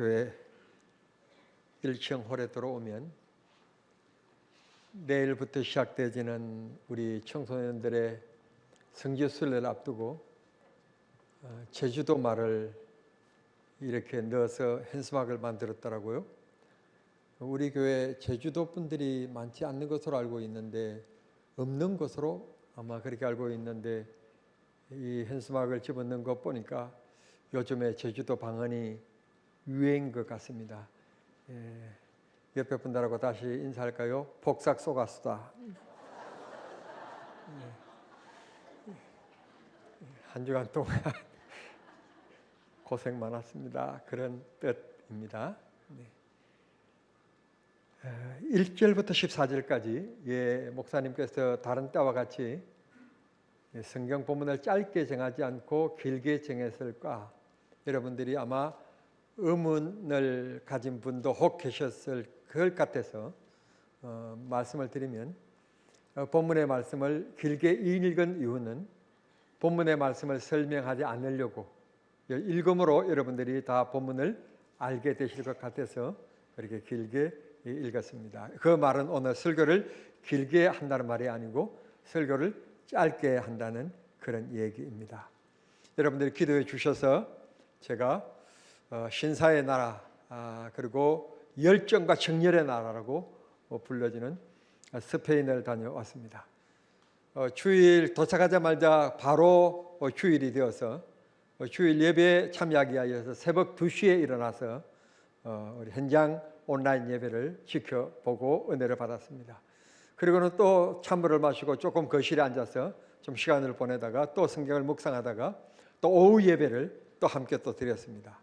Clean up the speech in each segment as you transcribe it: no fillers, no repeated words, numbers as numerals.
교회 1층 홀에 들어오면 내일부터 시작되지는 우리 청소년들의 성지순례를 앞두고 제주도 말을 이렇게 넣어서 현수막을 만들었더라고요. 우리 교회 제주도 분들이 많지 않는 것으로 알고 있는데, 없는 것으로 아마 그렇게 알고 있는데, 이 현수막을 집어넣은 것 보니까 요즘에 제주도 방언이 유행인 것 같습니다. 옆에 분들하고 다시 인사할까요? 복삭 쏘가수다. 한 주간 동안 고생 많았습니다. 그런 뜻입니다. 1절부터 14절까지 목사님께서 다른 때와 같이 성경 본문을 짧게 정하지 않고 길게 정했을까? 여러분들이 아마 의문을 가진 분도 혹 계셨을 것 같아서 말씀을 드리면, 본문의 말씀을 길게 읽은 이유는 본문의 말씀을 설명하지 않으려고, 읽음으로 여러분들이 다 본문을 알게 되실 것 같아서 그렇게 길게 읽었습니다. 그 말은 오늘 설교를 길게 한다는 말이 아니고 설교를 짧게 한다는 그런 얘기입니다. 여러분들이 기도해 주셔서 제가 신사의 나라, 그리고 열정과 정열의 나라라고 불려지는 스페인을 다녀왔습니다. 주일 도착하자마자 바로 주일이 되어서 주일 예배에 참여하기 위해서 새벽 2시에 일어나서 우리 현장 온라인 예배를 지켜보고 은혜를 받았습니다. 그리고는 또 찬물을 마시고 조금 거실에 앉아서 좀 시간을 보내다가 또 성경을 묵상하다가 또 오후 예배를 또 함께 또 드렸습니다.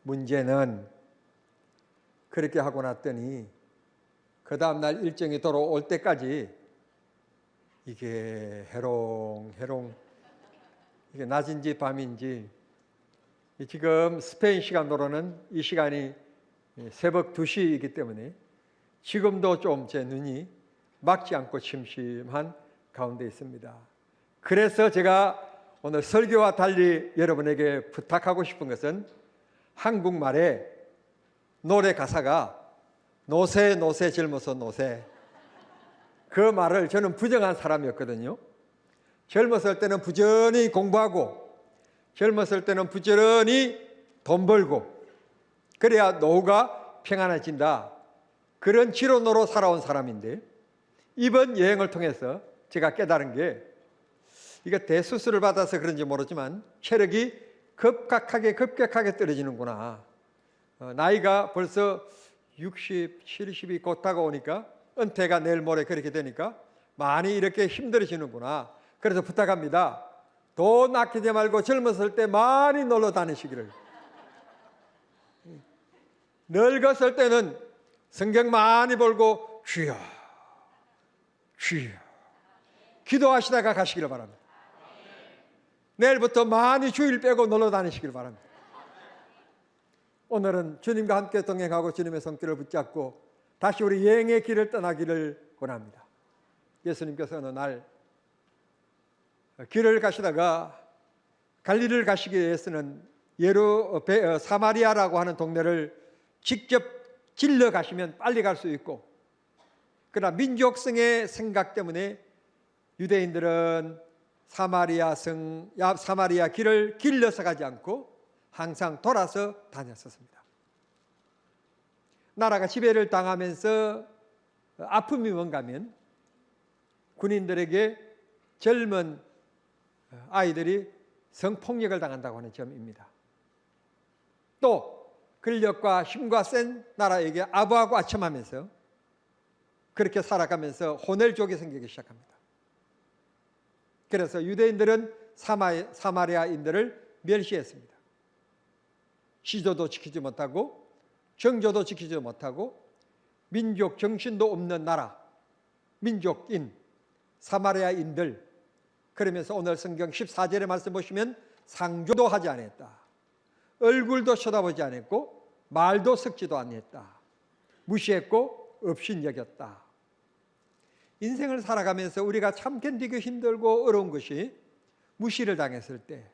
문제는 그렇게 하고 났더니 그 다음날 일정이 돌아올 때까지 이게 해롱해롱, 이게 낮인지 밤인지, 지금 스페인 시간으로는 이 시간이 새벽 2시이기 때문에 지금도 좀 제 눈이 막지 않고 침침한 가운데 있습니다. 그래서 제가 오늘 설교와 달리 여러분에게 부탁하고 싶은 것은, 한국말에 노래 가사가 노세 노세 젊어서 노세, 그 말을 저는 부정한 사람이었거든요. 젊었을 때는 부지런히 공부하고 젊었을 때는 부지런히 돈 벌고 그래야 노후가 평안해진다, 그런 지론으로 살아온 사람인데, 이번 여행을 통해서 제가 깨달은 게, 이거 대수술을 받아서 그런지 모르지만 체력이 급격하게 떨어지는구나. 나이가 벌써 60, 70이 곧 다가오니까, 은퇴가 내일 모레 그렇게 되니까 많이 이렇게 힘들어지는구나. 그래서 부탁합니다. 돈 아끼지 말고 젊었을 때 많이 놀러 다니시기를. 늙었을 때는 성경 많이 보고 주여 주여 기도하시다가 가시기를 바랍니다. 내일부터 많이 주일 빼고 놀러 다니시길 바랍니다. 오늘은 주님과 함께 동행하고 주님의 손길을 붙잡고 다시 우리 여행의 길을 떠나기를 원합니다. 예수님께서 어느 날 길을 가시다가 갈릴리를 가시기 위해서는 사마리아라고 하는 동네를 직접 질러 가시면 빨리 갈 수 있고, 그러나 민족성의 생각 때문에 유대인들은 사마리아 길을 길러서 가지 않고 항상 돌아서 다녔었습니다. 나라가 지배를 당하면서 아픔이 뭔가면 군인들에게 젊은 아이들이 성폭력을 당한다고 하는 점입니다. 또 근력과 힘과 센 나라에게 아부하고 아첨하면서 그렇게 살아가면서 혼혈족이 생기기 시작합니다. 그래서 유대인들은 사마리아인들을 멸시했습니다. 시조도 지키지 못하고 정조도 지키지 못하고 민족 정신도 없는 나라, 민족인 사마리아인들, 그러면서 오늘 성경 14절의 말씀 보시면 상조도 하지 않았다, 얼굴도 쳐다보지 않았고 말도 섞지도 않았다, 무시했고 업신여겼다. 인생을 살아가면서 우리가 참 견디기 힘들고 어려운 것이, 무시를 당했을 때,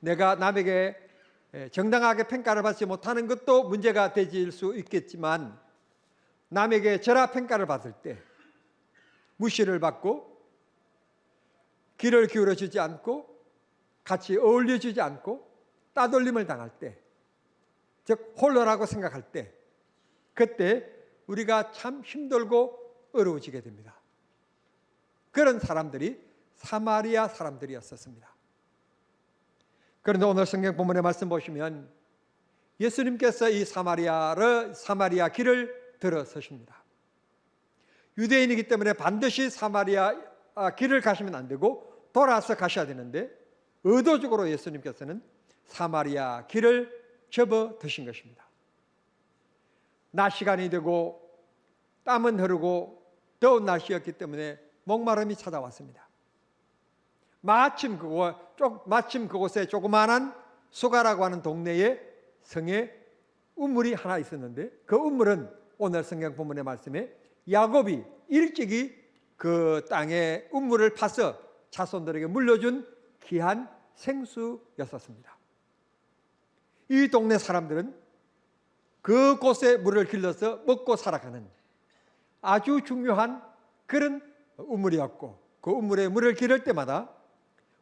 내가 남에게 정당하게 평가를 받지 못하는 것도 문제가 되질 수 있겠지만, 남에게 절하 평가를 받을 때 무시를 받고 귀를 기울여 주지 않고 같이 어울려 주지 않고 따돌림을 당할 때, 즉 홀로라고 생각할 때, 그때 우리가 참 힘들고 어려워지게 됩니다. 그런 사람들이 사마리아 사람들이었었습니다. 그런데 오늘 성경 본문의 말씀 보시면 예수님께서 이 사마리아 길을 들어서십니다. 유대인이기 때문에 반드시 사마리아 길을 가시면 안 되고 돌아서 가셔야 되는데, 의도적으로 예수님께서는 사마리아 길을 접어 드신 것입니다. 낮 시간이 되고 땀은 흐르고 더운 날씨였기 때문에 목마름이 찾아왔습니다. 마침 그곳에 조그마한 수가라고 하는 동네에 성에 우물이 하나 있었는데, 그 우물은 오늘 성경 본문의 말씀에 야곱이 일찍이 그 땅에 우물을 파서 자손들에게 물려준 귀한 생수였었습니다. 이 동네 사람들은 그곳에 물을 길러서 먹고 살아가는 아주 중요한 그런 우물이었고, 그 우물에 물을 기를 때마다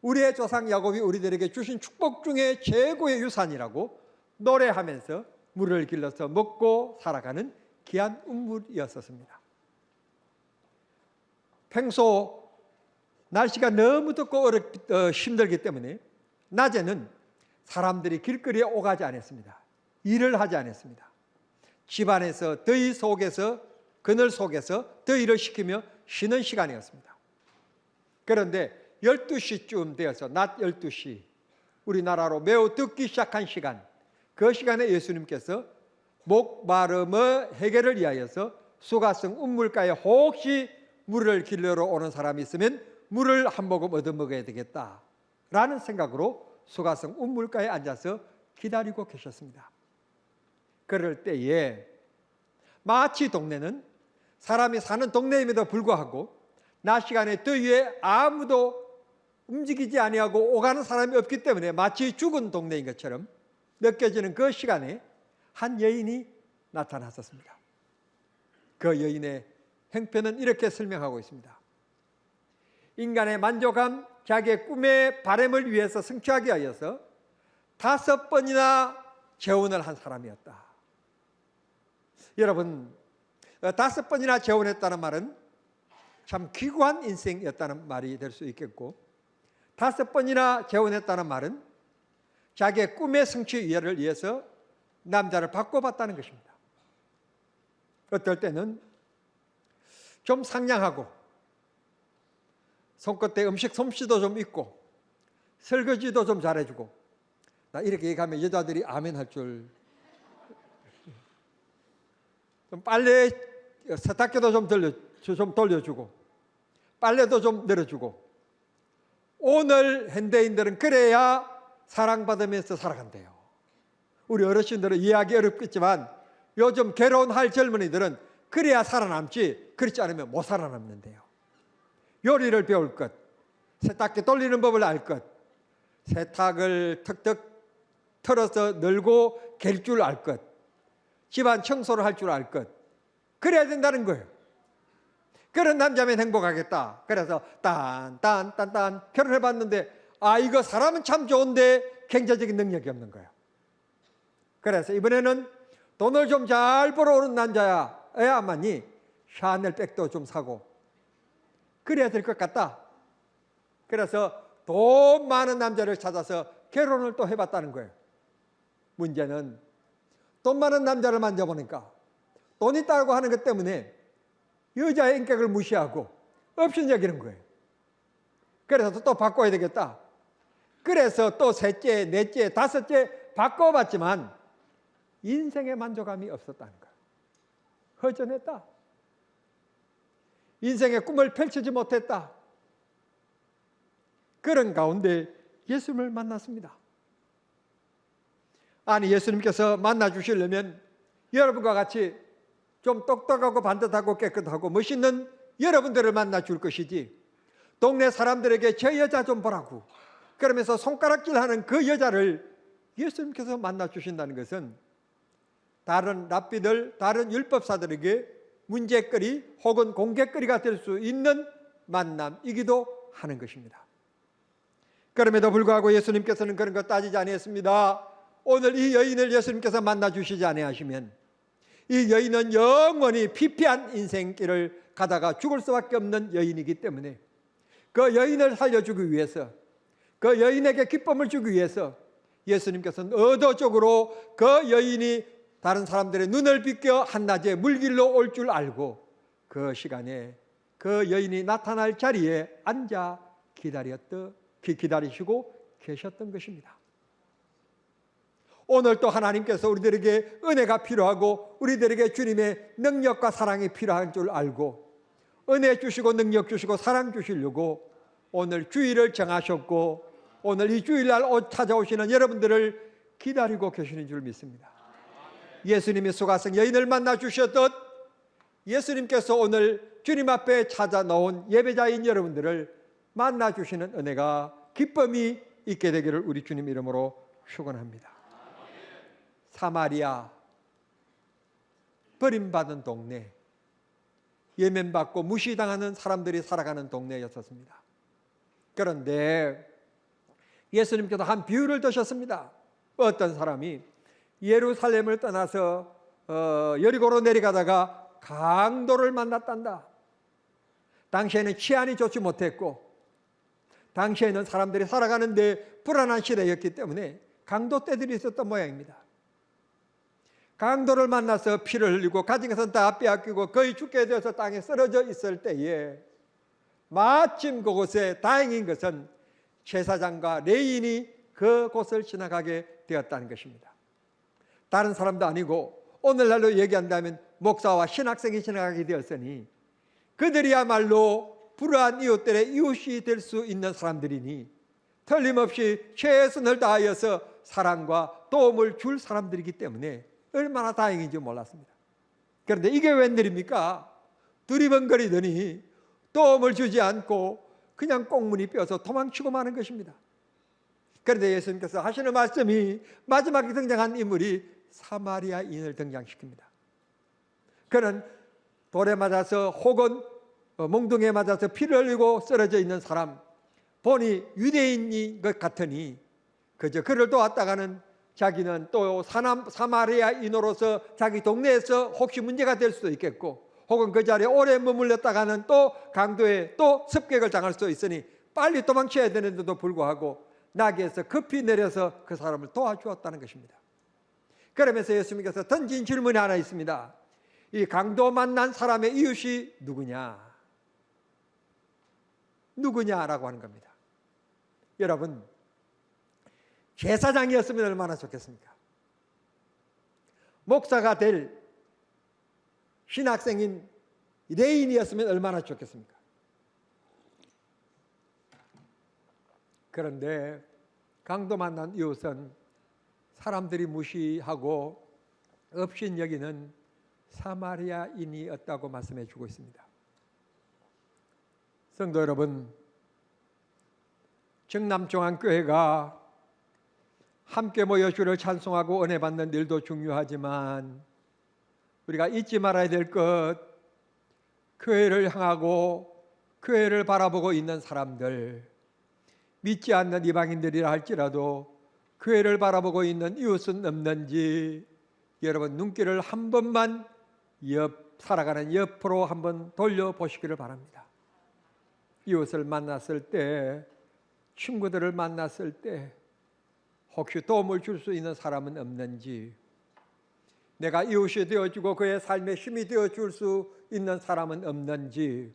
우리의 조상 야곱이 우리들에게 주신 축복 중에 최고의 유산이라고 노래하면서 물을 길러서 먹고 살아가는 귀한 우물이었었습니다. 평소 날씨가 너무 덥고 힘들기 때문에 낮에는 사람들이 길거리에 오가지 않았습니다. 일을 하지 않았습니다. 집안에서 그늘 속에서 더위를 식히며 쉬는 시간이었습니다. 그런데 12시쯤 되어서 낮 12시, 우리나라로 매우 덥기 시작한 시간, 그 시간에 예수님께서 목마름의 해결을 위하여서 수가성 우물가에 혹시 물을 길러러 오는 사람이 있으면 물을 한 모금 얻어 먹어야 되겠다라는 생각으로 수가성 우물가에 앉아서 기다리고 계셨습니다. 그럴 때에 마치 동네는 사람이 사는 동네임에도 불구하고 낮 시간에 더위에 아무도 움직이지 아니하고 오가는 사람이 없기 때문에 마치 죽은 동네인 것처럼 느껴지는 그 시간에 한 여인이 나타났었습니다. 그 여인의 형편은 이렇게 설명하고 있습니다. 인간의 만족함, 자기의 꿈의 바람을 위해서 성취하기 위해서 5번이나 재혼을 한 사람이었다. 여러분, 5번이나 재혼했다는 말은 참 귀한 인생이었다는 말이 될 수 있겠고, 5번이나 재혼했다는 말은 자기의 꿈의 성취를 위해서 남자를 바꿔봤다는 것입니다. 어떨 때는 좀 상냥하고 손끝에 음식 솜씨도 좀 있고 설거지도 좀 잘해주고, 나 이렇게 얘기하면 여자들이 아멘 할 줄, 좀 빨래 세탁기도 좀 돌려주고 빨래도 좀 내려주고, 오늘 현대인들은 그래야 사랑받으면서 살아간대요. 우리 어르신들은 이해하기 어렵겠지만 요즘 결혼할 젊은이들은 그래야 살아남지, 그렇지 않으면 못 살아남는데요. 요리를 배울 것, 세탁기 돌리는 법을 알 것, 세탁을 턱턱 털어서 널고 갤 줄 알 것, 집안 청소를 할 줄 알 것, 그래야 된다는 거예요. 그런 남자면 행복하겠다. 그래서 딴 결혼해봤는데 이거 사람은 참 좋은데 경제적인 능력이 없는 거예요. 그래서 이번에는 돈을 좀 잘 벌어오는 남자야만이 샤넬 백도 좀 사고 그래야 될 것 같다. 그래서 돈 많은 남자를 찾아서 결혼을 또 해봤다는 거예요. 문제는 돈 많은 남자를 만져보니까 돈 있다고 하는 것 때문에 여자의 인격을 무시하고 없인 여기는 거예요. 그래서 또 바꿔야 되겠다. 그래서 또 셋째, 넷째, 다섯째 바꿔봤지만 인생의 만족감이 없었다는 거예요. 허전했다. 인생의 꿈을 펼치지 못했다. 그런 가운데 예수님을 만났습니다. 아니, 예수님께서 만나 주시려면 여러분과 같이 좀 똑똑하고 반듯하고 깨끗하고 멋있는 여러분들을 만나 줄 것이지, 동네 사람들에게 저 여자 좀 보라고 그러면서 손가락질하는 그 여자를 예수님께서 만나 주신다는 것은 다른 랍비들, 다른 율법사들에게 문제거리 혹은 공개거리가 될 수 있는 만남이기도 하는 것입니다. 그럼에도 불구하고 예수님께서는 그런 것 따지지 아니했습니다. 오늘 이 여인을 예수님께서 만나 주시지 아니하시면 이 여인은 영원히 피폐한 인생길을 가다가 죽을 수밖에 없는 여인이기 때문에 그 여인을 살려주기 위해서, 그 여인에게 기쁨을 주기 위해서 예수님께서는 의도적으로 그 여인이 다른 사람들의 눈을 비껴 한낮에 물길로 올 줄 알고 그 시간에 그 여인이 나타날 자리에 앉아 기다리시고 계셨던 것입니다. 오늘 또 하나님께서 우리들에게 은혜가 필요하고 우리들에게 주님의 능력과 사랑이 필요한 줄 알고 은혜 주시고 능력 주시고 사랑 주시려고 오늘 주일을 정하셨고 오늘 이 주일날 찾아오시는 여러분들을 기다리고 계시는 줄 믿습니다. 예수님이 수가성 여인을 만나 주셨듯 예수님께서 오늘 주님 앞에 찾아 나온 예배자인 여러분들을 만나 주시는 은혜가 기쁨이 있게 되기를 우리 주님 이름으로 축원합니다. 사마리아, 버림받은 동네, 예면받고 무시당하는 사람들이 살아가는 동네였었습니다. 그런데 예수님께서 한 비유를 드셨습니다. 어떤 사람이 예루살렘을 떠나서 여리고로 내려가다가 강도를 만났단다. 당시에는 치안이 좋지 못했고 당시에는 사람들이 살아가는데 불안한 시대였기 때문에 강도 떼들이 있었던 모양입니다. 강도를 만나서 피를 흘리고 가진 것은 다 빼앗기고 거의 죽게 되어서 땅에 쓰러져 있을 때에 마침 그곳에 다행인 것은 제사장과 레인이 그곳을 지나가게 되었다는 것입니다. 다른 사람도 아니고 오늘날로 얘기한다면 목사와 신학생이 지나가게 되었으니 그들이야말로 불우한 이웃들의 이웃이 될 수 있는 사람들이니 틀림없이 최선을 다하여서 사랑과 도움을 줄 사람들이기 때문에 얼마나 다행인지 몰랐습니다. 그런데 이게 웬일입니까? 두리번거리더니 도움을 주지 않고 그냥 꽁무니 뼈서 도망치고 마는 것입니다. 그런데 예수님께서 하시는 말씀이 마지막에 등장한 인물이 사마리아인을 등장시킵니다. 그는 돌에 맞아서 혹은 몽둥이에 맞아서 피를 흘리고 쓰러져 있는 사람, 보니 유대인인 것 같으니 그저 그를 도왔다가는 자기는 또 사마리아인으로서 자기 동네에서 혹시 문제가 될 수도 있겠고 혹은 그 자리에 오래 머물렀다가는 또 강도에 또 습격을 당할 수 있으니 빨리 도망쳐야 되는데도 불구하고 나귀에서 급히 내려서 그 사람을 도와주었다는 것입니다. 그러면서 예수님께서 던진 질문이 하나 있습니다. 이 강도 만난 사람의 이웃이 누구냐? 누구냐라고 하는 겁니다. 여러분, 제사장이었으면 얼마나 좋겠습니까? 목사가 될 신학생인 레인이었으면 얼마나 좋겠습니까? 그런데 강도 만난 이웃은 사람들이 무시하고 업신여기는 사마리아인이었다고 말씀해 주고 있습니다. 성도 여러분, 정남종안교회가 함께 모여 주를 찬송하고 은혜 받는 일도 중요하지만 우리가 잊지 말아야 될 것, 교회를 향하고 교회를 바라보고 있는 사람들, 믿지 않는 이방인들이라 할지라도 교회를 바라보고 있는 이웃은 없는지 여러분 눈길을 한 번만 살아가는 옆으로 한번 돌려보시기를 바랍니다. 이웃을 만났을 때, 친구들을 만났을 때 혹시 도움을 줄 수 있는 사람은 없는지, 내가 이웃이 되어주고 그의 삶에 힘이 되어줄 수 있는 사람은 없는지,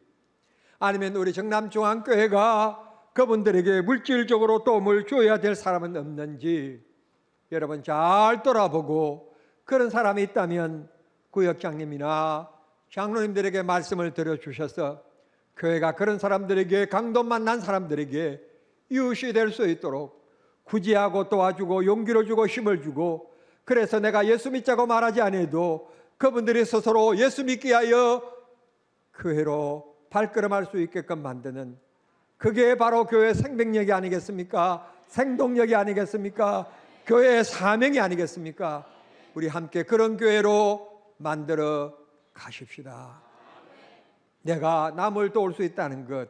아니면 우리 정남중앙교회가 그분들에게 물질적으로 도움을 줘야 될 사람은 없는지 여러분 잘 돌아보고 그런 사람이 있다면 구역장님이나 장로님들에게 말씀을 드려주셔서 교회가 그런 사람들에게, 강도 만난 사람들에게 이웃이 될 수 있도록 구제하고 도와주고 용기를 주고 힘을 주고, 그래서 내가 예수 믿자고 말하지 않아도 그분들이 스스로 예수 믿기 위하여 교회로 발걸음할 수 있게끔 만드는, 그게 바로 교회 생명력이 아니겠습니까? 생동력이 아니겠습니까? 교회의 사명이 아니겠습니까? 우리 함께 그런 교회로 만들어 가십시다. 내가 남을 도울 수 있다는 것,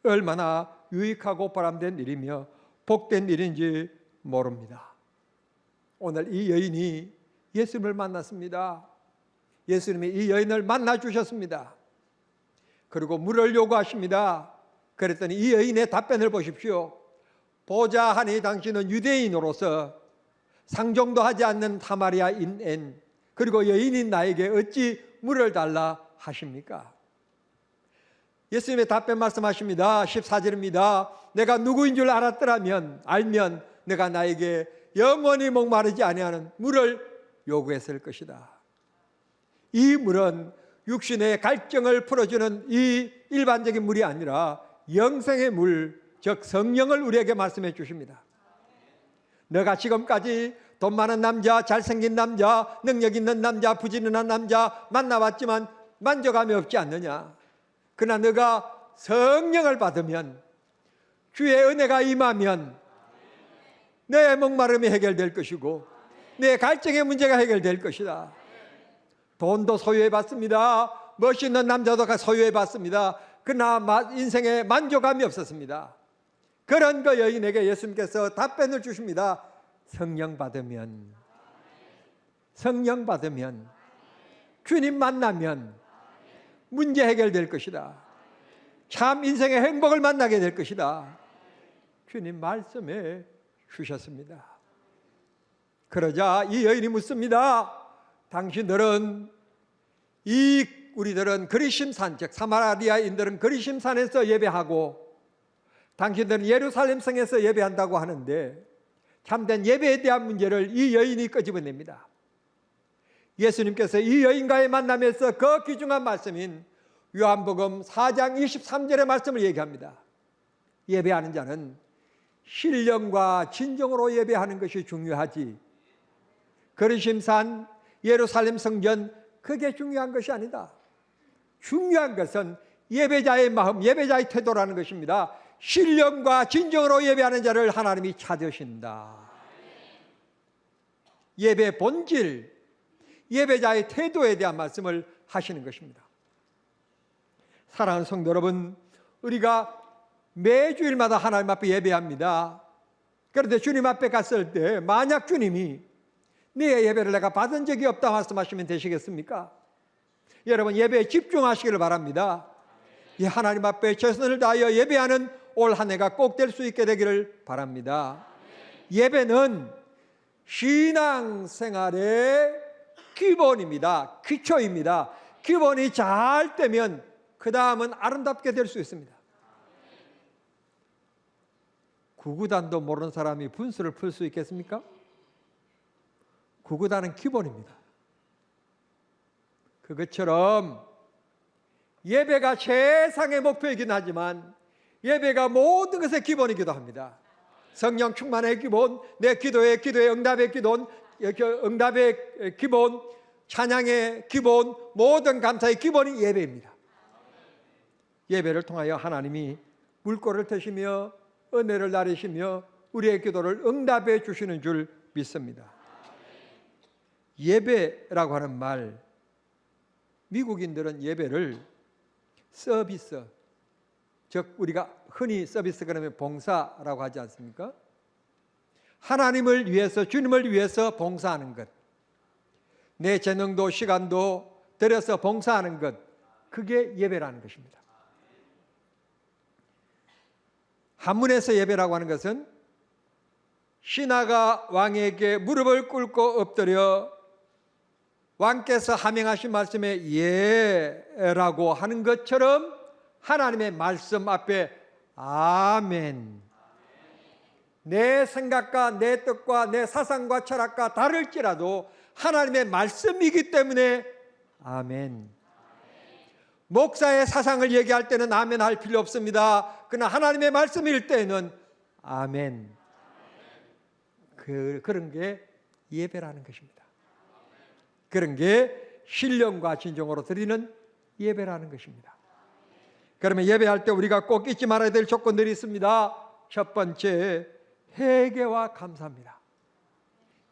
얼마나 유익하고 보람된 일이며 복된 일인지 모릅니다. 오늘 이 여인이 예수님을 만났습니다. 예수님이 이 여인을 만나 주셨습니다. 그리고 물을 요구하십니다. 그랬더니 이 여인의 답변을 보십시오. 보자 하니 당신은 유대인으로서 상종도 하지 않는 사마리아인엔 그리고 여인인 나에게 어찌 물을 달라 하십니까? 예수님의 답변 말씀하십니다. 14절입니다. 내가 누구인 줄 알았더라면 알면 내가 나에게 영원히 목마르지 아니하는 물을 요구했을 것이다. 이 물은 육신의 갈증을 풀어주는 이 일반적인 물이 아니라 영생의 물, 즉 성령을 우리에게 말씀해 주십니다. 내가 지금까지 돈 많은 남자, 잘생긴 남자, 능력 있는 남자, 부지런한 남자 만나봤지만 만족함이 없지 않느냐? 그러나 너가 성령을 받으면, 주의 은혜가 임하면 내 목마름이 해결될 것이고 내 갈증의 문제가 해결될 것이다. 돈도 소유해봤습니다. 멋있는 남자도 소유해봤습니다. 그러나 인생에 만족감이 없었습니다. 그런 그 여인에게 예수님께서 답변을 주십니다. 성령 받으면, 주님 만나면 문제 해결될 것이다. 참 인생의 행복을 만나게 될 것이다. 주님 말씀해 주셨습니다. 그러자 이 여인이 묻습니다. 당신들은, 우리들은 그리심산, 즉 사마리아인들은 그리심산에서 예배하고 당신들은 예루살렘 성에서 예배한다고 하는데 참된 예배에 대한 문제를 이 여인이 끄집어냅니다. 예수님께서 이 여인과의 만남에서 그 귀중한 말씀인 요한복음 4장 23절의 말씀을 얘기합니다. 예배하는 자는 신령과 진정으로 예배하는 것이 중요하지 그리심산, 예루살렘 성전 그게 중요한 것이 아니다. 중요한 것은 예배자의 마음, 예배자의 태도라는 것입니다. 신령과 진정으로 예배하는 자를 하나님이 찾으신다. 예배 본질, 예배자의 태도에 대한 말씀을 하시는 것입니다. 사랑하는 성도 여러분, 우리가 매주일마다 하나님 앞에 예배합니다. 그런데 주님 앞에 갔을 때 만약 주님이 네 예배를 내가 받은 적이 없다 말씀하시면 되시겠습니까? 여러분 예배에 집중하시기를 바랍니다. 이 하나님 앞에 최선을 다하여 예배하는 올 한 해가 꼭 될 수 있게 되기를 바랍니다. 예배는 신앙생활의 기본입니다. 기초입니다. 기본이 잘 되면 그 다음은 아름답게 될 수 있습니다. 구구단도 모르는 사람이 분수를 풀 수 있겠습니까? 구구단은 기본입니다. 그것처럼 예배가 세상의 목표이긴 하지만 예배가 모든 것의 기본이기도 합니다. 성령 충만의 기본, 내 기도의 응답의 기본, 응답의 기본, 찬양의 기본, 모든 감사의 기본이 예배입니다. 예배를 통하여 하나님이 물꼬를 트시며 은혜를 나르시며 우리의 기도를 응답해 주시는 줄 믿습니다. 예배라고 하는 말, 미국인들은 예배를 서비스, 즉 우리가 흔히 서비스 그러면 봉사라고 하지 않습니까? 하나님을 위해서, 주님을 위해서 봉사하는 것, 내 재능도 시간도 들여서 봉사하는 것, 그게 예배라는 것입니다. 한문에서 예배라고 하는 것은 신하가 왕에게 무릎을 꿇고 엎드려 왕께서 하명하신 말씀에 예라고 하는 것처럼 하나님의 말씀 앞에 아멘. 내 생각과 내 뜻과 내 사상과 철학과 다를지라도 하나님의 말씀이기 때문에 아멘. 목사의 사상을 얘기할 때는 아멘 할 필요 없습니다. 그러나 하나님의 말씀일 때는 아멘. 그런 게 예배라는 것입니다. 그런 게 신령과 진정으로 드리는 예배라는 것입니다. 그러면 예배할 때 우리가 꼭 잊지 말아야 될 조건들이 있습니다. 첫 번째, 회개와 감사입니다.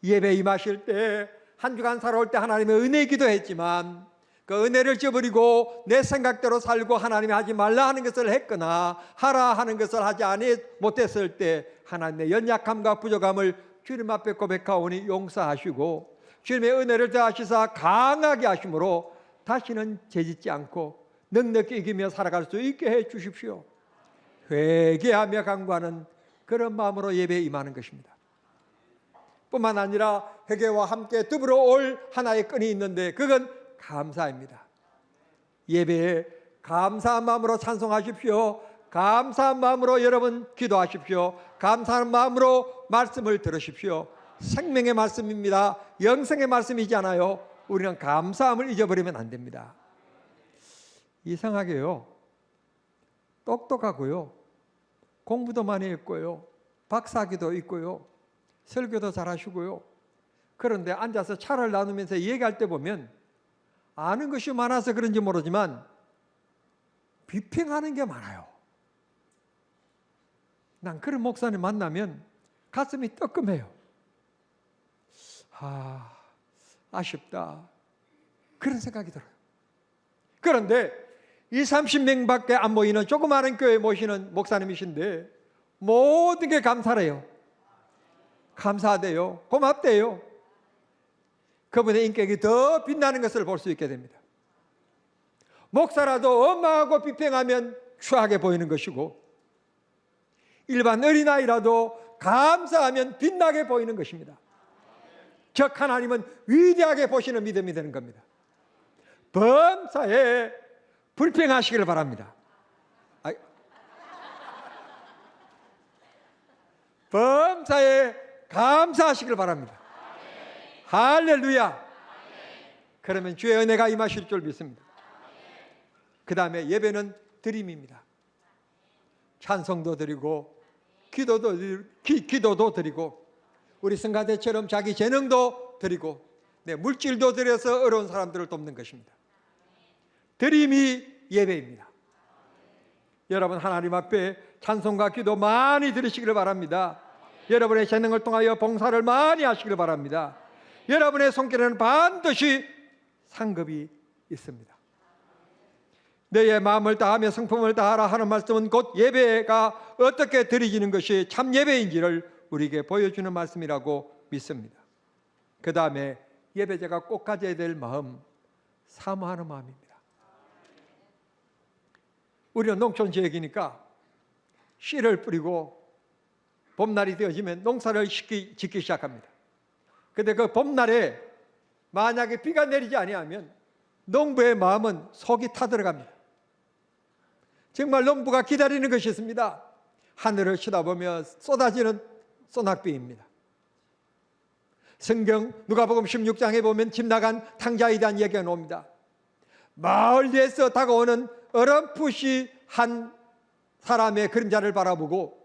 예배 임하실 때, 한 주간 살아올 때 하나님의 은혜 기도했지만 그 은혜를 저버리고 내 생각대로 살고 하나님이 하지 말라 하는 것을 했거나 하라 하는 것을 하지 못했을 때 하나님의 연약함과 부족함을 주님 앞에 고백하오니 용서하시고 주님의 은혜를 더하시사 강하게 하심으로 다시는 죄짓지 않고 넉넉히 이기며 살아갈 수 있게 해 주십시오. 회개하며 간구하는 그런 마음으로 예배에 임하는 것입니다. 뿐만 아니라 회개와 함께 더불어 올 하나의 끈이 있는데 그건 감사입니다. 예배에 감사한 마음으로 찬송하십시오. 감사한 마음으로 여러분 기도하십시오. 감사한 마음으로 말씀을 들으십시오. 생명의 말씀입니다. 영생의 말씀이잖아요. 우리는 감사함을 잊어버리면 안 됩니다. 이상하게요, 똑똑하고요, 공부도 많이 했고요, 박사학위도 있고요, 설교도 잘하시고요, 그런데 앉아서 차를 나누면서 얘기할 때 보면 아는 것이 많아서 그런지 모르지만 비평하는 게 많아요. 난 그런 목사님 만나면 가슴이 뜨끔해요. 아쉽다, 그런 생각이 들어요. 그런데 20-30명밖에 안 모이는 조그마한 교회 모시는 목사님이신데 모든 게 감사해요. 감사하대요. 고맙대요. 그분의 인격이 더 빛나는 것을 볼 수 있게 됩니다. 목사라도 엄하고 비평하면 추하게 보이는 것이고 일반 어린아이라도 감사하면 빛나게 보이는 것입니다. 즉 하나님은 위대하게 보시는 믿음이 되는 겁니다. 범사에 불평하시기를 바랍니다. 범사에 감사하시길 바랍니다. 할렐루야. 그러면 주의 은혜가 임하실 줄 믿습니다. 그 다음에 예배는 드림입니다. 찬송도 드리고 기도도 드리고 우리 성가대처럼 자기 재능도 드리고 물질도 드려서 어려운 사람들을 돕는 것입니다. 드림이 예배입니다. 여러분 하나님 앞에 찬송과 기도 많이 드리시기를 바랍니다. 여러분의 재능을 통하여 봉사를 많이 하시기를 바랍니다. 여러분의 손길에는 반드시 상급이 있습니다. 너의 마음을 다하며 성품을 다하라 하는 말씀은 곧 예배가 어떻게 드려지는 것이 참 예배인지를 우리에게 보여주는 말씀이라고 믿습니다. 그 다음에 예배자가 꼭 가져야 될 마음, 사모하는 마음입니다. 우리는 농촌 지역이니까 씨를 뿌리고 봄날이 되어지면 농사를 짓기 시작합니다. 그런데 그 봄날에 만약에 비가 내리지 아니하면 농부의 마음은 속이 타들어갑니다. 정말 농부가 기다리는 것이 있습니다. 하늘을 쳐다보며 쏟아지는 소낙비입니다. 성경 누가복음 16장에 보면 집 나간 탕자에 대한 얘기가 나옵니다. 멀리에서 다가오는 어렴풋이 한 사람의 그림자를 바라보고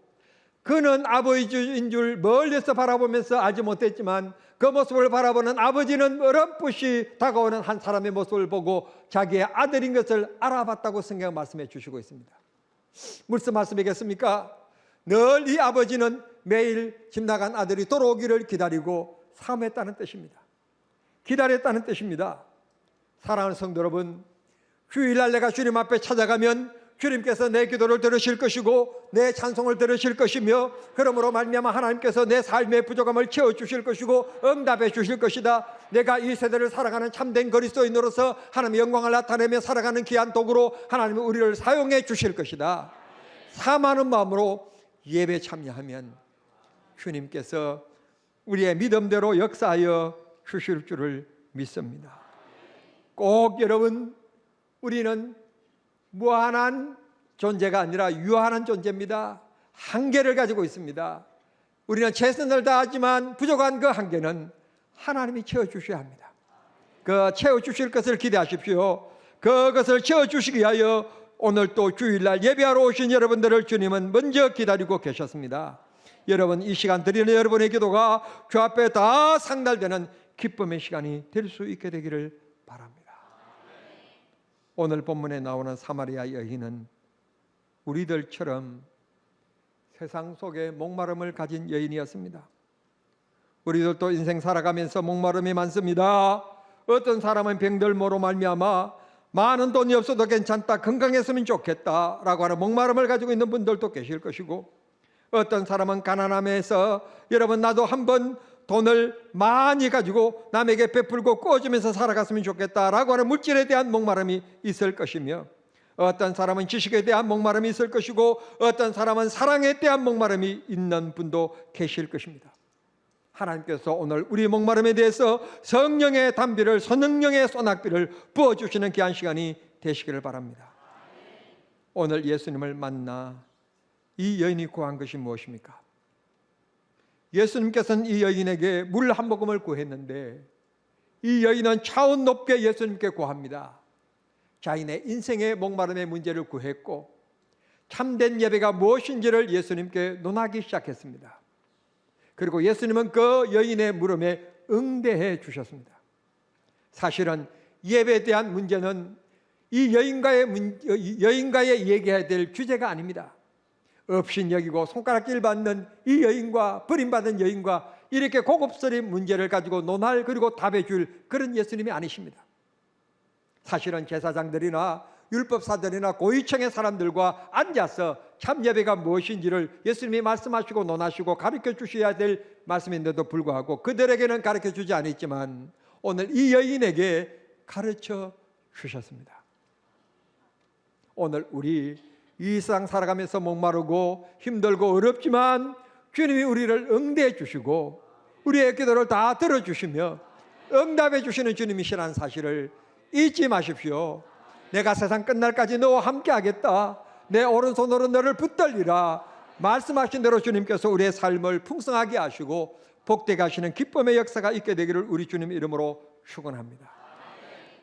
그는 아버지인 줄 멀리서 바라보면서 알지 못했지만 그 모습을 바라보는 아버지는 어렴풋이 다가오는 한 사람의 모습을 보고 자기의 아들인 것을 알아봤다고 성경 말씀해 주시고 있습니다. 무슨 말씀이겠습니까? 늘 이 아버지는 매일 집 나간 아들이 돌아오기를 기다리고 사모했다는 뜻입니다. 기다렸다는 뜻입니다. 사랑하는 성도 여러분, 주일날 내가 주님 앞에 찾아가면 주님께서 내 기도를 들으실 것이고 내 찬송을 들으실 것이며 그러므로 말미암아 하나님께서 내 삶의 부족함을 채워주실 것이고 응답해 주실 것이다. 내가 이 세대를 살아가는 참된 그리스도인으로서 하나님의 영광을 나타내며 살아가는 귀한 도구로 하나님은 우리를 사용해 주실 것이다. 사모하는 마음으로 예배 참여하면 주님께서 우리의 믿음대로 역사하여 주실 줄을 믿습니다. 꼭 여러분, 우리는 무한한 존재가 아니라 유한한 존재입니다. 한계를 가지고 있습니다. 우리는 최선을 다하지만 부족한 그 한계는 하나님이 채워주셔야 합니다. 그 채워주실 것을 기대하십시오. 그것을 채워주시기 위하여 오늘 또 주일날 예배하러 오신 여러분들을 주님은 먼저 기다리고 계셨습니다. 여러분, 이 시간 드리는 여러분의 기도가 주 앞에 다 상달되는 기쁨의 시간이 될 수 있게 되기를 바랍니다. 오늘 본문에 나오는 사마리아 여인은 우리들처럼 세상 속에 목마름을 가진 여인이었습니다. 우리들도 인생 살아가면서 목마름이 많습니다. 어떤 사람은 병들모로 말미암아 많은 돈이 없어도 괜찮다, 건강했으면 좋겠다 라고 하는 목마름을 가지고 있는 분들도 계실 것이고, 어떤 사람은 가난함에서 여러분 나도 한번 돈을 많이 가지고 남에게 베풀고 꾸어주면서 살아갔으면 좋겠다라고 하는 물질에 대한 목마름이 있을 것이며, 어떤 사람은 지식에 대한 목마름이 있을 것이고, 어떤 사람은 사랑에 대한 목마름이 있는 분도 계실 것입니다. 하나님께서 오늘 우리 목마름에 대해서 성령의 담비를, 성령의 소낙비를 부어주시는 귀한 시간이 되시기를 바랍니다. 오늘 예수님을 만나 이 여인이 구한 것이 무엇입니까? 예수님께서는 이 여인에게 물 한 모금을 구했는데, 이 여인은 차원 높게 예수님께 구합니다. 자신의 인생의 목마름의 문제를 구했고, 참된 예배가 무엇인지를 예수님께 논하기 시작했습니다. 그리고 예수님은 그 여인의 물음에 응대해 주셨습니다. 사실은 예배에 대한 문제는 이 여인과의 얘기해야 될 주제가 아닙니다. 업신여기고 손가락질 받는 이 여인과 버림받은 여인과 이렇게 고급스러운 문제를 가지고 논할, 그리고 답해 줄 그런 예수님이 아니십니다. 사실은 제사장들이나 율법사들이나 고위층의 사람들과 앉아서 참 예배가 무엇인지를 예수님이 말씀하시고 논하시고 가르쳐 주셔야 될 말씀인데도 불구하고 그들에게는 가르쳐 주지 않았지만 오늘 이 여인에게 가르쳐 주셨습니다. 오늘 우리 이 세상 살아가면서 목마르고 힘들고 어렵지만 주님이 우리를 응대해 주시고 우리의 기도를 다 들어주시며 응답해 주시는 주님이시라는 사실을 잊지 마십시오. 내가 세상 끝날까지 너와 함께 하겠다, 내 오른손으로 너를 붙들리라 말씀하신 대로 주님께서 우리의 삶을 풍성하게 하시고 복되게 하시는 기쁨의 역사가 있게 되기를 우리 주님 이름으로 축원합니다.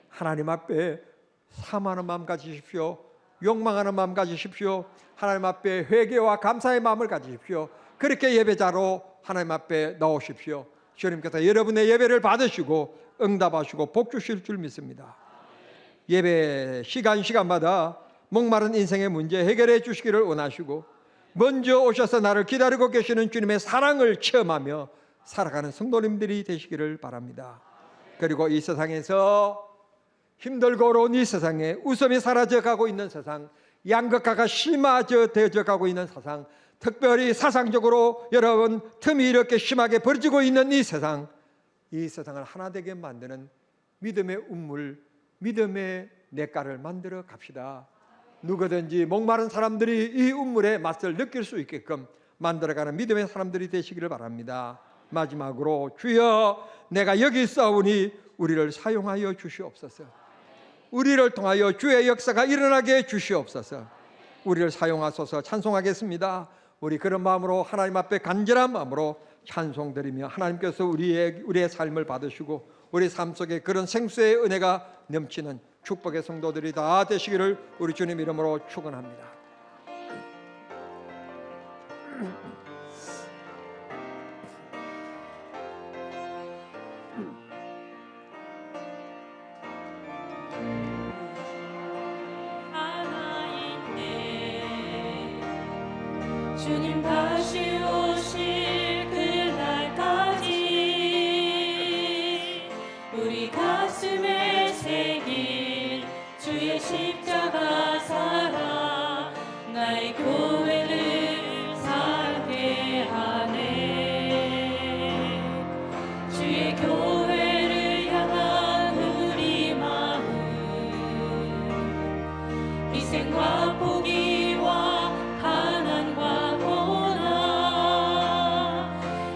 하나님 앞에 사모하는 마음 가지십시오. 욕망하는 마음 가지십시오. 하나님 앞에 회개와 감사의 마음을 가지십시오. 그렇게 예배자로 하나님 앞에 나오십시오. 주님께서 여러분의 예배를 받으시고 응답하시고 복 주실 줄 믿습니다. 예배 시간마다 목마른 인생의 문제 해결해 주시기를 원하시고, 먼저 오셔서 나를 기다리고 계시는 주님의 사랑을 체험하며 살아가는 성도님들이 되시기를 바랍니다. 그리고 이 세상에서 힘들고 어려운 이 세상에 웃음이 사라져가고 있는 세상, 양극화가 심화되어 가고 있는 세상, 특별히 사상적으로 여러분 틈이 이렇게 심하게 벌어지고 있는 이 세상을 하나 되게 만드는 믿음의 운물, 믿음의 냇가를 만들어 갑시다. 누구든지 목마른 사람들이 이 운물의 맛을 느낄 수 있게끔 만들어가는 믿음의 사람들이 되시기를 바랍니다. 마지막으로 주여 내가 여기 있사오니 우리를 사용하여 주시옵소서. 우리를 통하여 주의 역사가 일어나게 해 주시옵소서. 우리를 사용하소서. 찬송하겠습니다. 우리 그런 마음으로 하나님 앞에 간절한 마음으로 찬송드리며 하나님께서 우리의 삶을 받으시고 우리 삶 속에 그런 생수의 은혜가 넘치는 축복의 성도들이 다 되시기를 우리 주님 이름으로 축원합니다. 주님 다시 오실 그날까지 우리 가슴에 새긴 주의 십자가 사랑 나의 교회를 살게 하네. 주의 교회를 향한 우리 마음 희생과 포기와 가난과 고난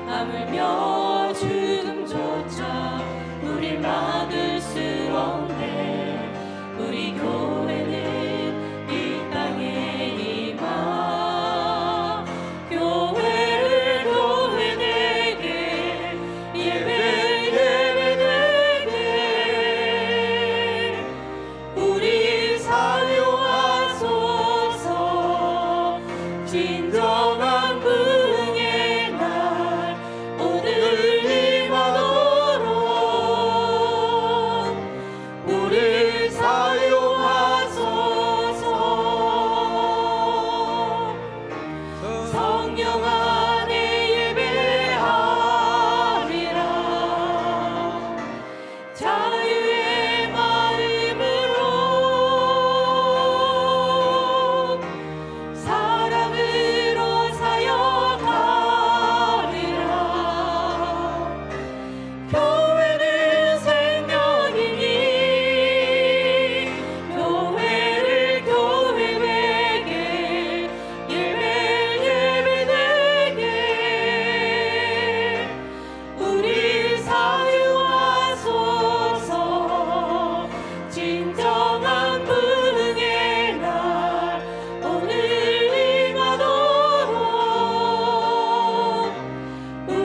하물며 죽음조차 우릴 막을 수 없네. 우리 교회는 이 땅에 임하 교회를 교회 되게 예배 되게 우리 사용하소서. 진정한 부흥의 날 오늘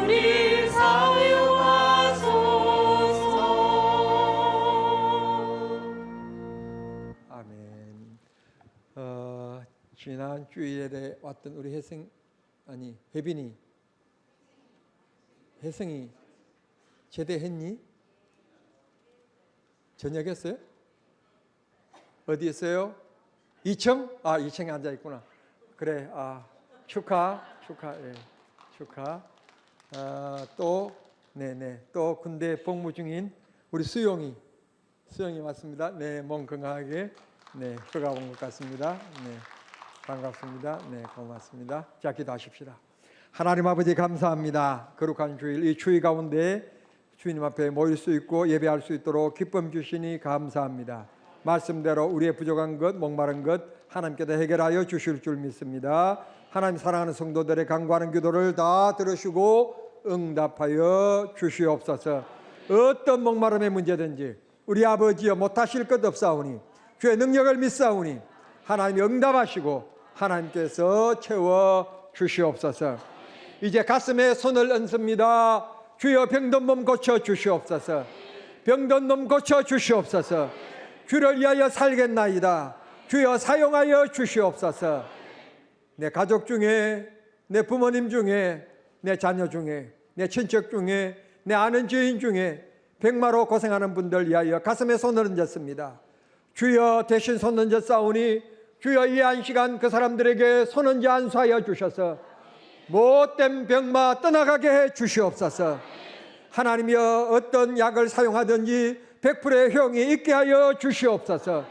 우리 사용하소서. 아멘. 지난 주일에 왔던 우리 혜성이 제대했니? 저녁했어요? 어디 있어요? 2층? 2층에 앉아 있구나. 그래, 축하. 예, 축하. 또 군대 복무 중인 우리 수영이 왔습니다. 네, 몸 건강하게 휴가 온 것 같습니다. 네, 반갑습니다. 네, 고맙습니다. 자, 기도하십시다. 하나님 아버지 감사합니다. 거룩한 주일, 이 추위 가운데 주님 앞에 모일 수 있고 예배할 수 있도록 기쁨 주시니 감사합니다. 말씀대로 우리의 부족한 것, 목마른 것 하나님께서 해결하여 주실 줄 믿습니다. 하나님 사랑하는 성도들의 간구하는 기도를 다 들으시고 응답하여 주시옵소서. 어떤 목마름의 문제든지 우리 아버지여 못하실 것 없사오니 주의 능력을 믿사오니 하나님이 응답하시고 하나님께서 채워 주시옵소서. 이제 가슴에 손을 얹습니다. 주여 병든 몸 고쳐 주시옵소서. 병든 몸 고쳐 주시옵소서. 주를 위하여 살겠나이다. 주여 사용하여 주시옵소서. 내 가족 중에, 내 부모님 중에, 내 자녀 중에, 내 친척 중에, 내 아는 지인 중에 백마로 고생하는 분들 위하여 가슴에 손을 얹었습니다. 주여 대신 손 얹었사오니 주여 이 한 시간 그 사람들에게 손 얹어 안수하여 주셔서 못된 병마 떠나가게 해 주시옵소서. 하나님이여 어떤 약을 사용하든지 100%의 효용이 있게 하여 주시옵소서.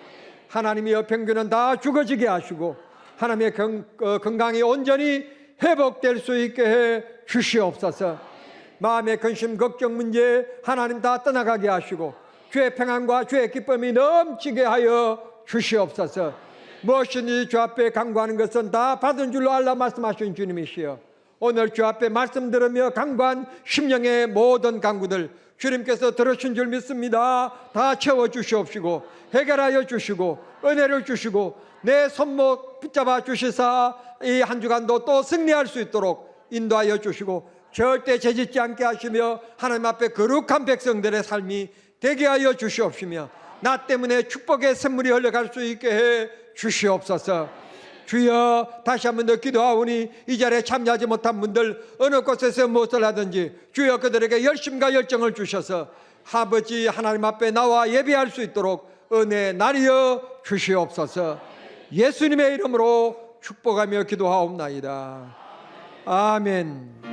하나님이여 병균은 다 죽어지게 하시고 하나님의 건강이 온전히 회복될 수 있게 해 주시옵소서. 마음의 근심 걱정 문제 하나님 다 떠나가게 하시고 주의 평안과 주의 기쁨이 넘치게 하여 주시옵소서. 무엇이든지 주 앞에 간구하는 것은 다 받은 줄로 알라 말씀하신 주님이시여, 오늘 주 앞에 말씀 들으며 간구한 심령의 모든 간구들 주님께서 들으신 줄 믿습니다. 다 채워주시옵시고 해결하여 주시고 은혜를 주시고 내 손목 붙잡아 주시사 이 한 주간도 또 승리할 수 있도록 인도하여 주시고 절대 죄짓지 않게 하시며 하나님 앞에 거룩한 백성들의 삶이 되게 하여 주시옵시며 나 때문에 축복의 샘물이 흘러갈 수 있게 해 주시옵소서. 주여 다시 한 번 더 기도하오니 이 자리에 참여하지 못한 분들 어느 곳에서 무엇을 하든지 주여 그들에게 열심과 열정을 주셔서 아버지 하나님 앞에 나와 예배할 수 있도록 은혜 나리여 주시옵소서. 예수님의 이름으로 축복하며 기도하옵나이다. 아멘.